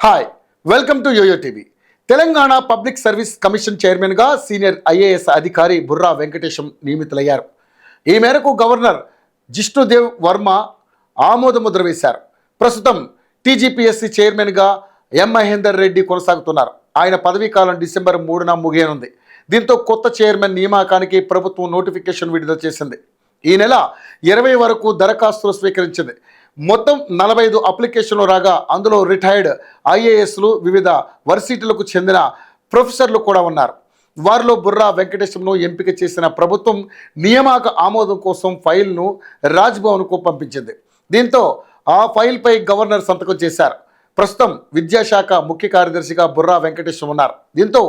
Hi, welcome to YoYo TV. Telangana public service commission చైర్మన్గా senior IAS అధికారి బుర్రా వెంకటేశం నియమితులయ్యారు. ఈ మేరకు గవర్నర్ జిష్ణుదేవ్ వర్మ ఆమోదముద్ర వేశారు. ప్రస్తుతం టీజీపీఎస్సీ చైర్మన్గా ఎం మహేందర్ రెడ్డి కొనసాగుతున్నారు. ఆయన పదవీకాలం డిసెంబర్ 3న ముగియనుంది. దీంతో కొత్త చైర్మన్ నియామకానికి ప్రభుత్వం నోటిఫికేషన్ విడుదల చేసింది. ఈ నెల 20 వరకు దరఖాస్తులు స్వీకరించింది. మొత్తం 45 అప్లికేషన్లు రాగా అందులో రిటైర్డ్ ఐఏఎస్లు, వివిధ వర్సిటీలకు చెందిన ప్రొఫెసర్లు కూడా ఉన్నారు. వారిలో బుర్రా వెంకటేశంను ఎంపిక చేసిన ప్రభుత్వం నియామక ఆమోదం కోసం ఫైల్ను రాజ్భవన్కు పంపించింది. దీంతో ఆ ఫైల్పై గవర్నర్ సంతకం చేశారు. ప్రస్తుతం విద్యాశాఖ ముఖ్య కార్యదర్శిగా బుర్రా వెంకటేశం ఉన్నారు. దీంతో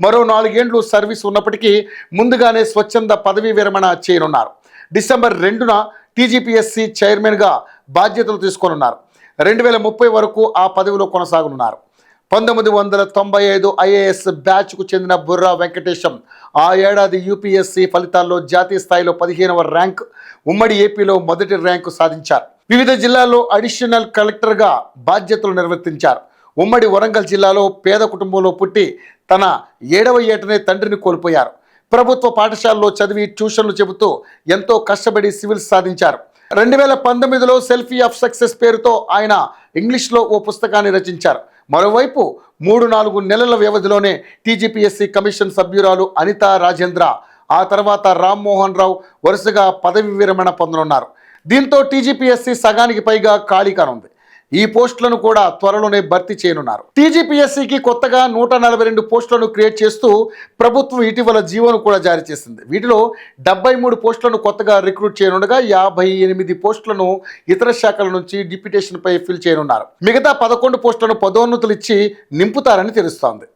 మరో 4 ఏళ్లు సర్వీస్ ఉన్నప్పటికీ ముందుగానే స్వచ్ఛంద పదవీ విరమణ చేయనున్నారు. డిసెంబర్ 2న టీజీపీఎస్సీ చైర్మన్గా బాధ్యతలు తీసుకోనున్నారు. 2030 వరకు ఆ పదవిలో కొనసాగనున్నారు. 1995 ఐఏఎస్ బ్యాచ్కు చెందిన బుర్రా వెంకటేశం ఆ ఏడాది యూపీఎస్సీ ఫలితాల్లో జాతీయ స్థాయిలో 15వ ర్యాంక్, ఉమ్మడి ఏపీలో మొదటి ర్యాంకు సాధించారు. వివిధ జిల్లాల్లో అడిషనల్ కలెక్టర్గా బాధ్యతలు నిర్వర్తించారు. ఉమ్మడి వరంగల్ జిల్లాలో పేద కుటుంబంలో పుట్టి తన 7వ ఏటనే తండ్రిని కోల్పోయారు. ప్రభుత్వ పాఠశాలలో చదివి ట్యూషన్లు చెబుతూ ఎంతో కష్టపడి సివిల్స్ సాధించారు. 2019లో సెల్ఫీ ఆఫ్ సక్సెస్ పేరుతో ఆయన ఇంగ్లీష్లో ఓ పుస్తకాన్ని రచించారు. మరోవైపు 3-4 నెలల వ్యవధిలోనే టీజీపీఎస్సీ కమిషన్ సభ్యురాలు అనితా రాజేంద్ర, ఆ తర్వాత రామ్మోహన్ రావు వరుసగా పదవి విరమణ పొందనున్నారు. దీంతో టీజీపీఎస్సీ సగానికి పైగా ఖాళీ కానుంది. ఈ పోస్టులను కూడా త్వరలోనే భర్తీ చేయనున్నారు. టీజీపీఎస్సీకి కొత్తగా 142 పోస్టులను క్రియేట్ చేస్తూ ప్రభుత్వం ఇటీవల జీవోను కూడా జారీ చేసింది. వీటిలో 73 పోస్టులను కొత్తగా రిక్రూట్ చేయనుండగా 58 పోస్టులను ఇతర శాఖల నుంచి డిప్యూటేషన్పై ఫిల్ చేయనున్నారు. మిగతా 11 పోస్టులను పదోన్నతులు ఇచ్చి నింపుతారని తెలుస్తోంది.